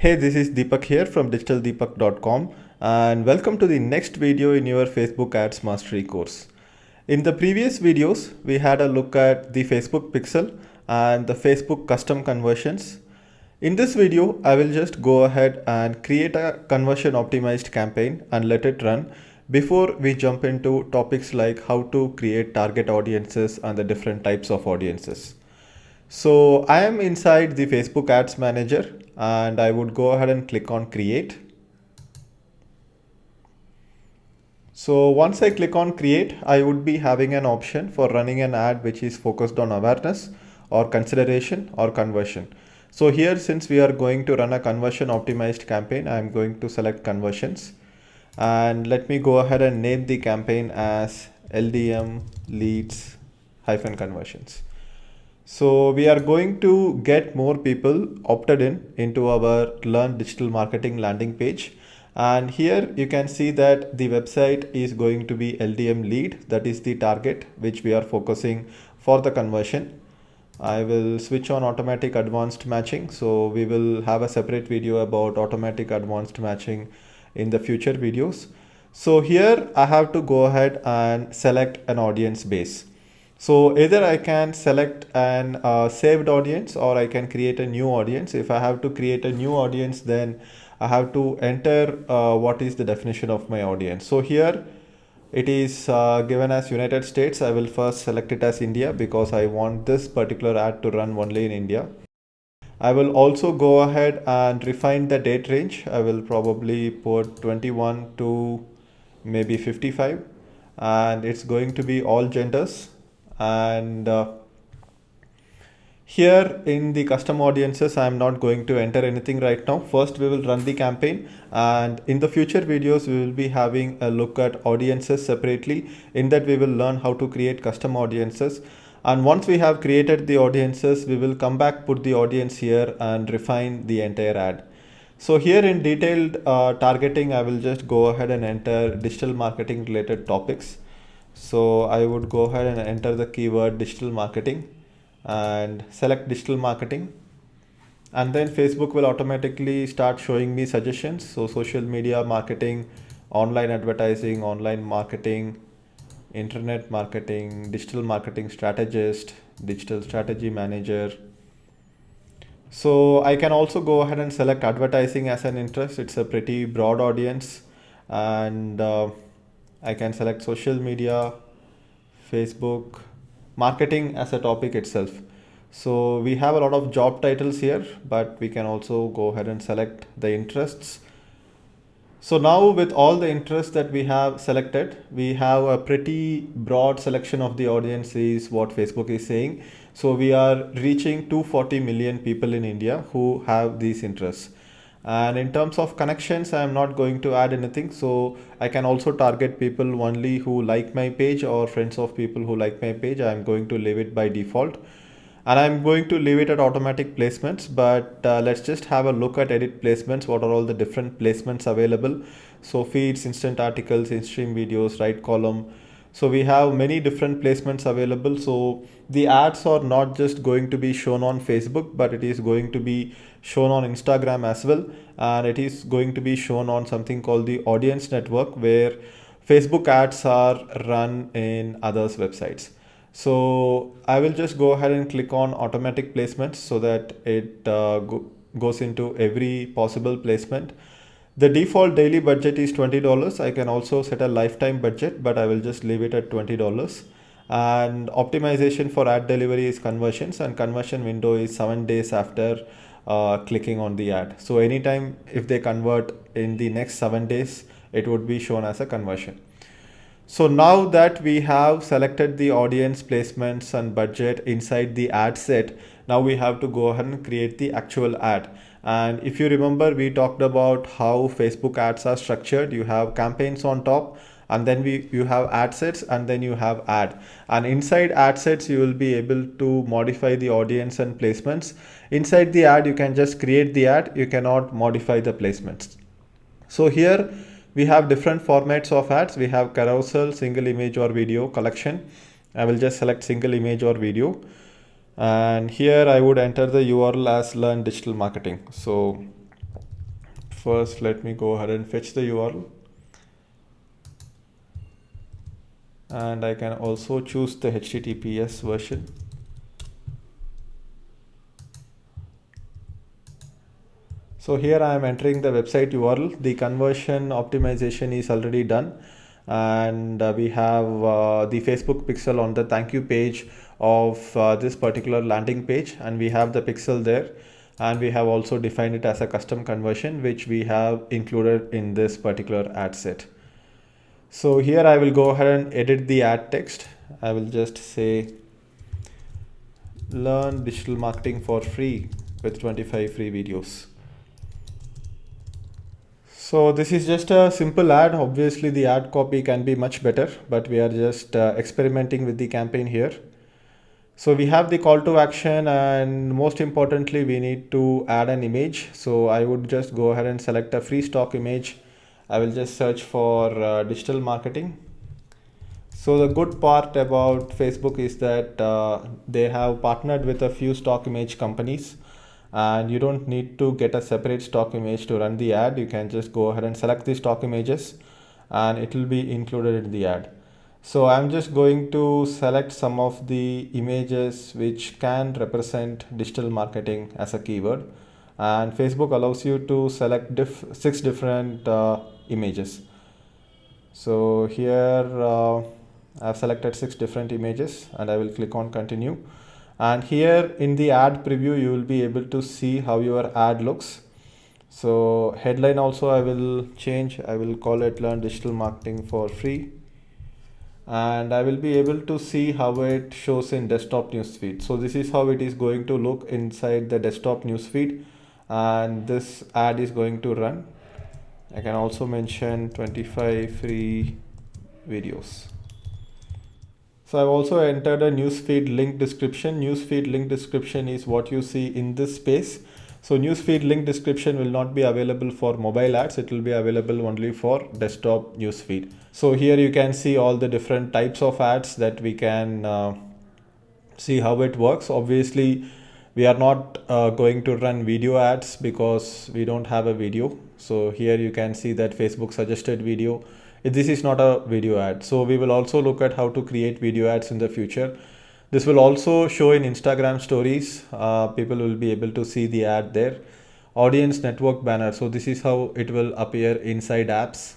Hey, this is Deepak here from digitaldeepak.com and welcome to the next video in your Facebook Ads Mastery course. In the previous videos, we had a look at the Facebook Pixel and the Facebook custom conversions. In this video, I will just go ahead and create a conversion optimized campaign and let it run before we jump into topics like how to create target audiences and the different types of audiences. So I am inside the Facebook Ads Manager and I would go ahead and click on create. So once I click on create, I would be having an option for running an ad which is focused on awareness or consideration or conversion. So here, since we are going to run a conversion optimized campaign, I am going to select conversions and let me go ahead and name the campaign as LDM leads hyphen conversions. So we are going to get more people opted into our Learn Digital Marketing landing page. And here you can see that the website is going to be LDM lead. That is the target which we are focusing for the conversion. I will switch on automatic advanced matching. So we will have a separate video about automatic advanced matching in the future videos. So here I have to go ahead and select an audience base. So either I can select an saved audience or I can create a new audience. If I have to create a new audience, then I have to enter what is the definition of my audience. So here it is given as United States. I will first select it as India because I want this particular ad to run only in India. I will also go ahead and refine the date range. I will probably put 21 to maybe 55 and it's going to be all genders. And here in the custom audiences, I am not going to enter anything right now. First, we will run the campaign, and in the future videos, we will be having a look at audiences separately. In that, we will learn how to create custom audiences. And once we have created the audiences, we will come back, put the audience here and refine the entire ad. So here in detailed targeting, I will just go ahead and enter digital marketing related topics. So I would go ahead and enter the keyword digital marketing and select digital marketing. And then Facebook will automatically start showing me suggestions. So social media marketing, online advertising, online marketing, internet marketing, digital marketing strategist, digital strategy manager. So I can also go ahead and select advertising as an interest. It's a pretty broad audience and I can select social media, Facebook, marketing as a topic itself. So we have a lot of job titles here, but we can also go ahead and select the interests. So now with all the interests that we have selected, we have a pretty broad selection of the audience is what Facebook is saying. So we are reaching 240 million people in India who have these interests. And in terms of connections, I am not going to add anything. So I can also target people only who like my page or friends of people who like my page. I am going to leave it by default. And I'm going to leave it at automatic placements, but let's just have a look at edit placements. What are all the different placements available? So feeds, instant articles, in-stream videos, right column. So we have many different placements available. So the ads are not just going to be shown on Facebook, but it is going to be shown on Instagram as well. And it is going to be shown on something called the audience network, where Facebook ads are run in others' websites. So I will just go ahead and click on automatic placements so that it goes into every possible placement. The default daily budget is $20. I can also set a lifetime budget, but I will just leave it at $20. And optimization for ad delivery is conversions, and conversion window is 7 days after clicking on the ad. So anytime if they convert in the next 7 days, it would be shown as a conversion. So now that we have selected the audience placements and budget inside the ad set, now we have to go ahead and create the actual ad. And if you remember, we talked about how Facebook ads are structured. You have campaigns on top, and then you have ad sets, and then you have ad. And inside ad sets, you will be able to modify the audience and placements. Inside the ad, you can just create the ad. You cannot modify the placements. So here we have different formats of ads. We have carousel, single image or video, collection. I will just select single image or video. And here I would enter the URL as Learn Digital Marketing. So First, let me go ahead and fetch the URL. And I can also choose the HTTPS version. So here I am entering the website URL. The conversion optimization is already done, and we have the Facebook pixel on the thank you page of this particular landing page, and we have the pixel there, and we have also defined it as a custom conversion, which we have included in this particular ad set. So here I will go ahead and edit the ad text. I will just say learn digital marketing for free with 25 free videos. So this is just a simple ad. Obviously the ad copy can be much better, but we are just experimenting with the campaign here. So we have the call to action, and most importantly we need to add an image. So I would just go ahead and select a free stock image. I will just search for digital marketing. So the good part about Facebook is that they have partnered with a few stock image companies, and you don't need to get a separate stock image to run the ad. You can just go ahead and select the stock images and it will be included in the ad. So I'm just going to select some of the images which can represent digital marketing as a keyword, and Facebook allows you to select 6 different images. So here I've selected 6 different images and I will click on continue. And here in the ad preview you will be able to see how your ad looks. So headline also I will change. I will call it learn digital marketing for free, and I will be able to see how it shows in desktop newsfeed. So this is how it is going to look inside the desktop newsfeed, and this ad is going to run. I can also mention 25 free videos. So I've also entered a newsfeed link description. Newsfeed link description is what you see in this space. So newsfeed link description will not be available for mobile ads. It will be available only for desktop newsfeed. So here you can see all the different types of ads that we can see how it works. Obviously, we are not going to run video ads because we don't have a video. So here you can see that Facebook suggested video. This is not a video ad. So we will also look at how to create video ads in the future. This will also show in Instagram stories. People will be able to see the ad there. Audience network banner. So this is how it will appear inside apps,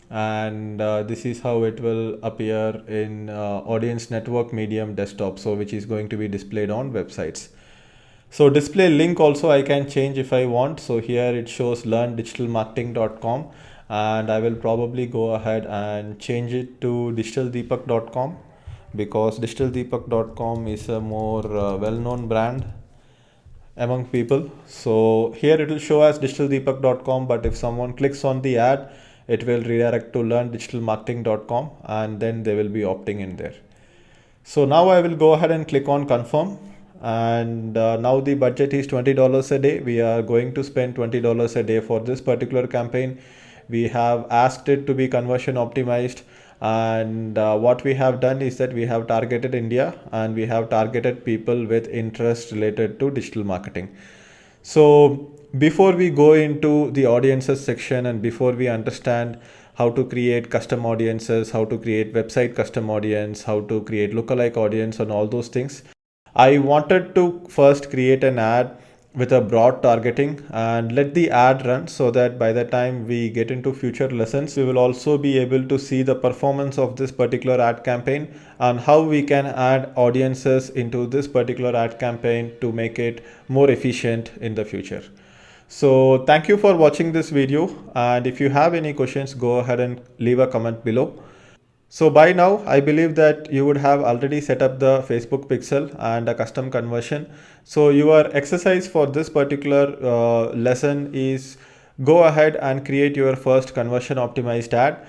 and this is how it will appear in audience network medium desktop, so which is going to be displayed on websites. So display link also I can change if I want. So here it shows learndigitalmarketing.com, and I will probably go ahead and change it to digitaldeepak.com, because digitaldeepak.com is a more well-known brand among people. So here it will show as digitaldeepak.com, but if someone clicks on the ad, it will redirect to learndigitalmarketing.com, and then they will be opting in there. So now I will go ahead and click on confirm, and now the budget is $20 a day. We are going to spend $20 a day for this particular campaign. We have asked it to be conversion optimized, and what we have done is that we have targeted India, and we have targeted people with interest related to digital marketing. So before we go into the audiences section, and before we understand how to create custom audiences, how to create website custom audience, how to create lookalike audience and all those things, I wanted to first create an ad with a broad targeting and let the ad run, so that by the time we get into future lessons, we will also be able to see the performance of this particular ad campaign and how we can add audiences into this particular ad campaign to make it more efficient in the future. So thank you for watching this video, and if you have any questions, go ahead and leave a comment below. So by now, I believe that you would have already set up the Facebook pixel and a custom conversion. So your exercise for this particular lesson is go ahead and create your first conversion optimized ad.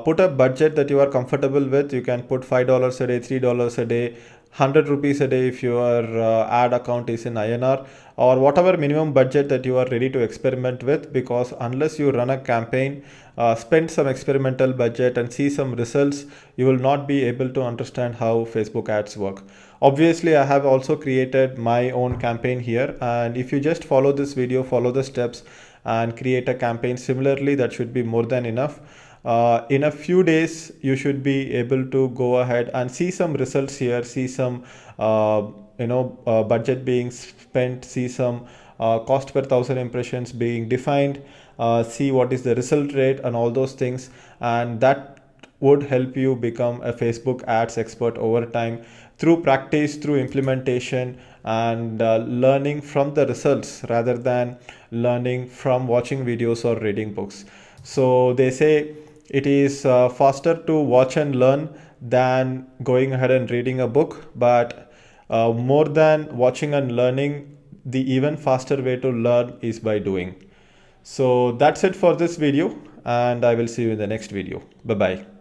Put a budget that you are comfortable with. You can put $5 a day, $3 a day, 100 rupees a day if your ad account is in INR. or whatever minimum budget that you are ready to experiment with, because unless you run a campaign, spend some experimental budget and see some results, you will not be able to understand how Facebook ads work. Obviously, I have also created my own campaign here, and if you just follow this video, follow the steps and create a campaign similarly, that should be more than enough. In a few days, you should be able to go ahead and see some results here, see some budget being spent, see some cost per thousand impressions being defined, see what is the result rate and all those things, and that would help you become a Facebook ads expert over time through practice, through implementation, and learning from the results rather than learning from watching videos or reading books. So they say it is faster to watch and learn than going ahead and reading a book, but more than watching and learning, the even faster way to learn is by doing. So that's it for this video, and I will see you in the next video. Bye bye.